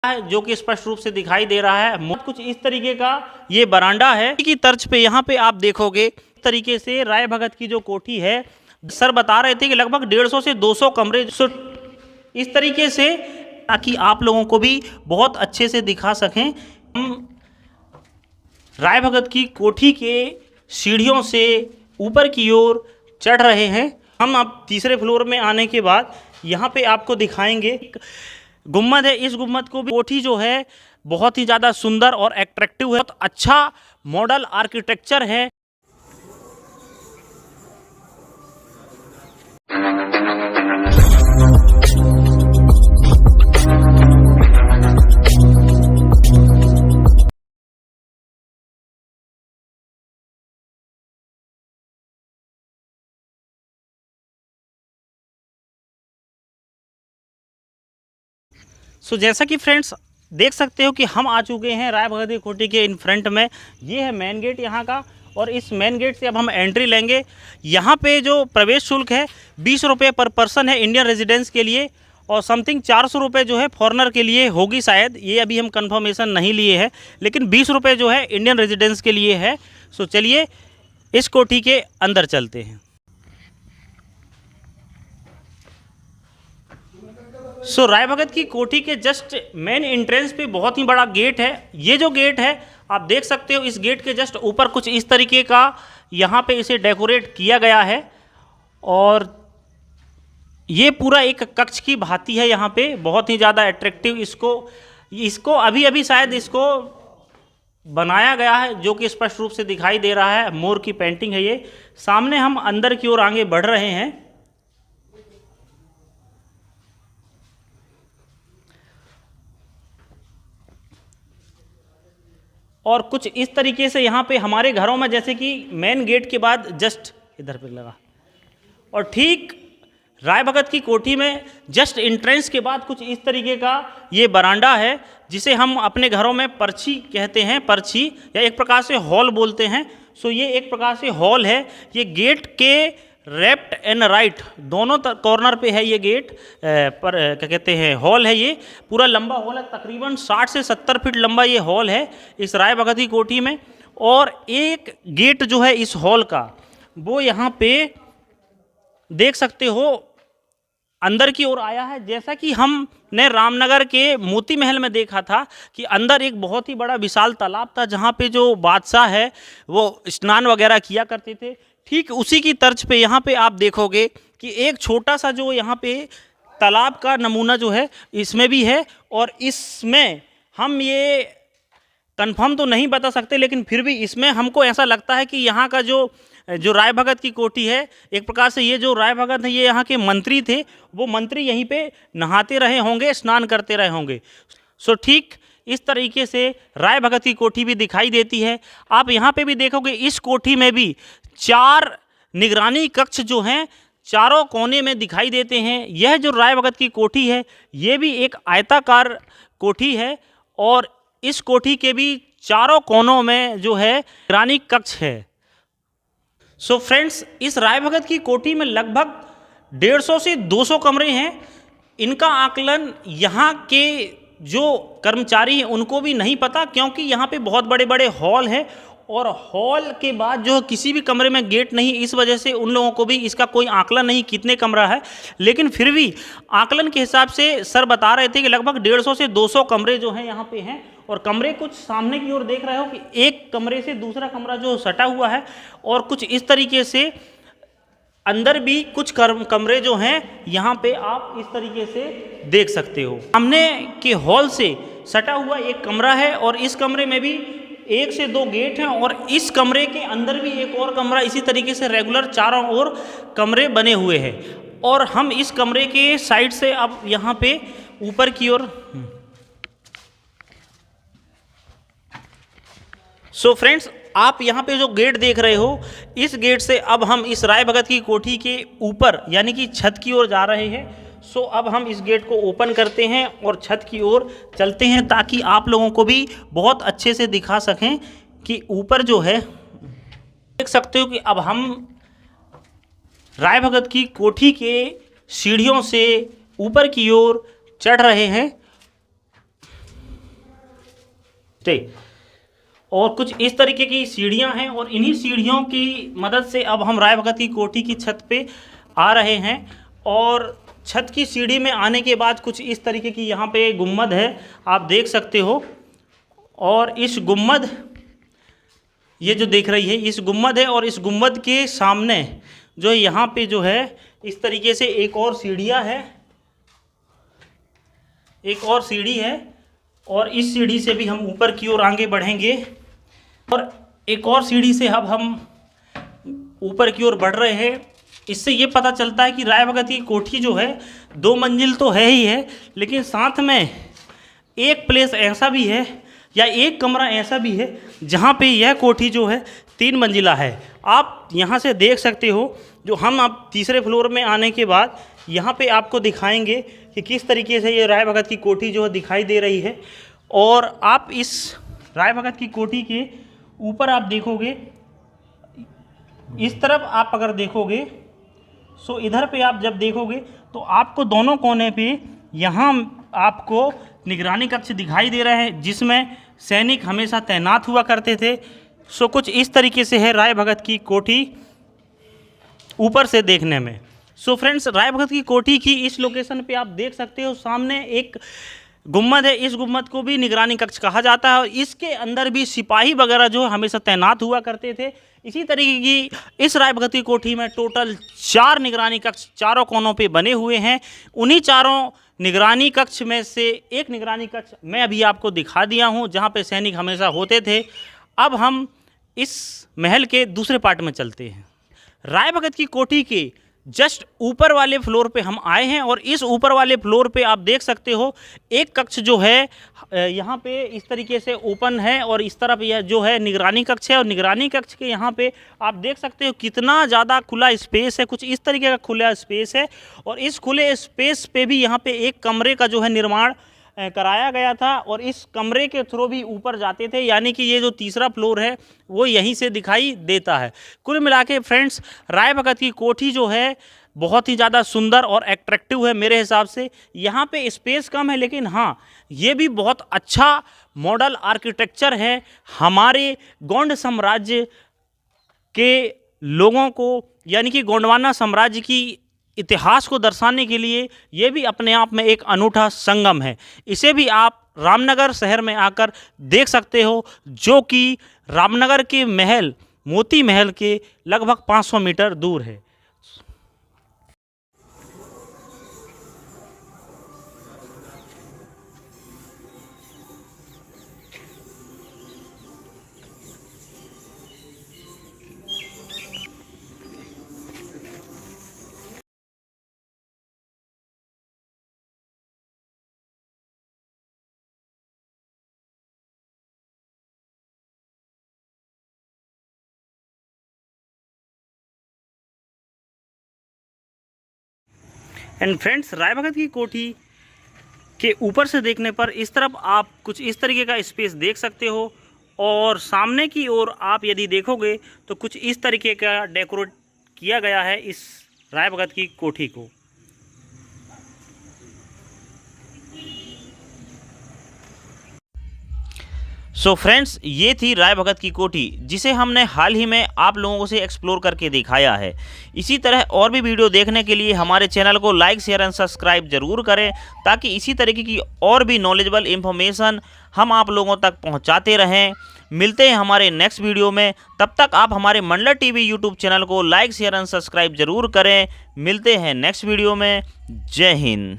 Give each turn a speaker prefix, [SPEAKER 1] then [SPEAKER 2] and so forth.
[SPEAKER 1] है जो कि स्पष्ट रूप से दिखाई दे रहा है। कुछ इस तरीके का ये बरांडा है की तर्ज पे यहाँ पे आप देखोगे इस तरीके से राय भगत की जो कोठी है, सर बता रहे थे कि लगभग 150 से 200 कमरे इस तरीके से, ताकि आप लोगों को भी बहुत अच्छे से दिखा सकें। हम राय भगत की कोठी के सीढ़ियों से ऊपर की ओर चढ़ रहे हैं। हम अब तीसरे फ्लोर में आने के बाद यहाँ पे आपको दिखाएंगे गुम्मद है। इस गुम्मद को भी कोठी जो है बहुत ही ज़्यादा सुंदर और एट्रैक्टिव है, बहुत अच्छा मॉडल आर्किटेक्चर है। जैसा कि फ्रेंड्स देख सकते हो कि हम आ चुके हैं राय भगत की कोठी के इन फ्रंट में। ये है मेन गेट यहाँ का, और इस मेन गेट से अब हम एंट्री लेंगे। यहाँ पे जो प्रवेश शुल्क है 20 रुपये पर पर्सन है इंडियन रेजिडेंस के लिए, और समथिंग 400 रुपये जो है फॉरेनर के लिए होगी शायद, ये अभी हम कंफर्मेशन नहीं लिए हैं, लेकिन 20 रुपये जो है इंडियन रेजिडेंस के लिए है। चलिए इस कोठी के अंदर चलते हैं। राय भगत की कोठी के जस्ट मेन एंट्रेंस पे बहुत ही बड़ा गेट है। ये जो गेट है आप देख सकते हो, इस गेट के जस्ट ऊपर कुछ इस तरीके का यहाँ पे इसे डेकोरेट किया गया है, और ये पूरा एक कक्ष की भांति है। यहाँ पे बहुत ही ज़्यादा अट्रैक्टिव इसको अभी अभी शायद इसको बनाया गया है, जो कि स्पष्ट रूप से दिखाई दे रहा है। मोर की पेंटिंग है ये। सामने हम अंदर की ओर आगे बढ़ रहे हैं। और कुछ इस तरीके से यहाँ पे हमारे घरों में, जैसे कि मेन गेट के बाद जस्ट इधर पे लगा, और ठीक राय भगत की कोठी में जस्ट एंट्रेंस के बाद कुछ इस तरीके का ये बरांडा है, जिसे हम अपने घरों में पर्ची कहते हैं, पर्ची या एक प्रकार से हॉल बोलते हैं। ये एक प्रकार से हॉल है। ये गेट के लेफ्ट एंड राइट दोनों कॉर्नर पे है ये गेट, पर क्या कहते हैं हॉल है। ये पूरा लंबा हॉल है, तकरीबन 60 से 70 फीट लंबा ये हॉल है इस राय भगत की कोठी में। और एक गेट जो है इस हॉल का, वो यहाँ पे देख सकते हो अंदर की ओर आया है। जैसा कि हमने रामनगर के मोती महल में देखा था कि अंदर एक बहुत ही बड़ा विशाल तालाब था, जहाँ पे जो बादशाह है वो स्नान वगैरह किया करते थे। ठीक उसी की तर्ज पे यहाँ पे आप देखोगे कि एक छोटा सा जो यहाँ पे तालाब का नमूना जो है इसमें भी है, और इसमें हम ये कंफर्म तो नहीं बता सकते, लेकिन फिर भी इसमें हमको ऐसा लगता है कि यहाँ का जो राय भगत की कोठी है, एक प्रकार से ये जो राय भगत है ये यहाँ के मंत्री थे, वो मंत्री यहीं पे नहाते रहे होंगे, स्नान करते रहे होंगे। ठीक इस तरीके से राय भगत की कोठी भी दिखाई देती है। आप यहाँ पे भी देखोगे इस कोठी में भी 4 निगरानी कक्ष जो हैं चारों कोने में दिखाई देते हैं। यह जो राय भगत की कोठी है ये भी एक आयताकार कोठी है, और इस कोठी के भी चारों कोनों में जो है निगरानी कक्ष है। फ्रेंड्स, इस राय भगत की कोठी में लगभग 150 से 200 कमरे हैं। इनका आकलन यहाँ के जो कर्मचारी हैं उनको भी नहीं पता, क्योंकि यहाँ पे बहुत बड़े बड़े हॉल हैं, और हॉल के बाद जो किसी भी कमरे में गेट नहीं, इस वजह से उन लोगों को भी इसका कोई आकलन नहीं कितने कमरा है। लेकिन फिर भी आकलन के हिसाब से सर बता रहे थे कि लगभग 150 से 200 कमरे जो हैं यहाँ पे हैं। और कमरे कुछ सामने की ओर देख रहे हो कि एक कमरे से दूसरा कमरा जो सटा हुआ है, और कुछ इस तरीके से अंदर भी कुछ कमरे जो हैं यहाँ पे आप इस तरीके से देख सकते हो। सामने के हॉल से सटा हुआ एक कमरा है, और इस कमरे में भी 1 से 2 गेट हैं, और इस कमरे के अंदर भी एक और कमरा इसी तरीके से रेगुलर चारों ओर कमरे बने हुए हैं। और हम इस कमरे के साइड से अब यहाँ पे ऊपर की ओर फ्रेंड्स, आप यहाँ पे जो गेट देख रहे हो, इस गेट से अब हम इस राय भगत की कोठी के ऊपर यानी कि छत की ओर जा रहे हैं। अब हम इस गेट को ओपन करते हैं और छत की ओर चलते हैं, ताकि आप लोगों को भी बहुत अच्छे से दिखा सकें कि ऊपर जो है देख सकते हो कि अब हम राय भगत की कोठी के सीढ़ियों से ऊपर की ओर चढ़ रहे हैं। ठीक। और कुछ इस तरीके की सीढ़ियां हैं और इन्हीं सीढ़ियों की मदद से अब हम राय भगत की कोठी की छत पे आ रहे हैं। और छत की सीढ़ी में आने के बाद कुछ इस तरीके की यहाँ पे गुम्बद है, आप देख सकते हो। और इस गुम्बद, ये जो देख रही है इस गुम्बद है, और इस गुम्बद के सामने जो यहाँ पे जो है इस तरीके से एक और सीढ़ियाँ है, एक और सीढ़ी है। और इस सीढ़ी से भी हम ऊपर की ओर आगे बढ़ेंगे और एक और सीढ़ी से अब हम ऊपर की ओर बढ़ रहे हैं। इससे ये पता चलता है कि राय भगत की कोठी जो है 2 मंजिल तो है ही है, लेकिन साथ में एक प्लेस ऐसा भी है या एक कमरा ऐसा भी है जहाँ पे यह कोठी जो है 3 मंजिला है। आप यहाँ से देख सकते हो। जो हम अब तीसरे फ्लोर में आने के बाद यहाँ पे आपको दिखाएंगे कि किस तरीके से ये राय भगत की कोठी जो है दिखाई दे रही है। और आप इस राय भगत की कोठी के ऊपर आप देखोगे, इस तरफ आप अगर देखोगे, सो इधर पे आप जब देखोगे तो आपको दोनों कोने पे यहाँ आपको निगरानी कक्ष दिखाई दे रहा है, जिसमें सैनिक हमेशा तैनात हुआ करते थे। सो कुछ इस तरीके से है राय भगत की कोठी ऊपर से देखने में। सो फ्रेंड्स, राय भगत की कोठी की इस लोकेशन पे आप देख सकते हो, सामने एक गुम्बद है। इस गुम्बद को भी निगरानी कक्ष कहा जाता है और इसके अंदर भी सिपाही वगैरह जो है हमेशा तैनात हुआ करते थे। इसी तरीके की इस राय भगत की कोठी में टोटल 4 निगरानी कक्ष चारों कोनों पे बने हुए हैं। उन्हीं चारों निगरानी कक्ष में से एक निगरानी कक्ष मैं अभी आपको दिखा दिया हूँ, जहाँ पे सैनिक हमेशा होते थे। अब हम इस महल के दूसरे पार्ट में चलते हैं। राय भगत की कोठी के जस्ट ऊपर वाले फ्लोर पे हम आए हैं और इस ऊपर वाले फ्लोर पे आप देख सकते हो एक कक्ष जो है यहाँ पे इस तरीके से ओपन है और इस तरफ यह जो है निगरानी कक्ष है। और निगरानी कक्ष के यहाँ पे आप देख सकते हो कितना ज़्यादा खुला स्पेस है, कुछ इस तरीके का खुला स्पेस है। और इस खुले स्पेस पे भी यहाँ पे एक कमरे का जो है निर्माण कराया गया था और इस कमरे के थ्रू भी ऊपर जाते थे, यानी कि ये जो तीसरा फ्लोर है वो यहीं से दिखाई देता है। कुल मिला के फ्रेंड्स, राय भगत की कोठी जो है बहुत ही ज़्यादा सुंदर और एट्रैक्टिव है मेरे हिसाब से। यहाँ पे स्पेस कम है, लेकिन हाँ, ये भी बहुत अच्छा मॉडल आर्किटेक्चर है। हमारे गोंड साम्राज्य के लोगों को, यानी कि गोंडवाना साम्राज्य की इतिहास को दर्शाने के लिए ये भी अपने आप में एक अनूठा संगम है। इसे भी आप रामनगर शहर में आकर देख सकते हो, जो कि रामनगर के महल मोती महल के लगभग 500 मीटर दूर है। एंड फ्रेंड्स, राय भगत की कोठी के ऊपर से देखने पर इस तरफ आप कुछ इस तरीके का स्पेस देख सकते हो और सामने की ओर आप यदि देखोगे तो कुछ इस तरीके का डेकोरेट किया गया है इस राय भगत की कोठी को। सो फ्रेंड्स, ये थी राय भगत की कोठी, जिसे हमने हाल ही में आप लोगों से एक्सप्लोर करके दिखाया है। इसी तरह और भी वीडियो देखने के लिए हमारे चैनल को लाइक, शेयर एंड सब्सक्राइब जरूर करें, ताकि इसी तरीके की और भी नॉलेजेबल इन्फॉर्मेशन हम आप लोगों तक पहुंचाते रहें। मिलते हैं हमारे नेक्स्ट वीडियो में, तब तक आप हमारे मंडला टीवी यूट्यूब चैनल को लाइक, शेयर एंड सब्सक्राइब जरूर करें। मिलते हैं नेक्स्ट वीडियो में। जय हिंद।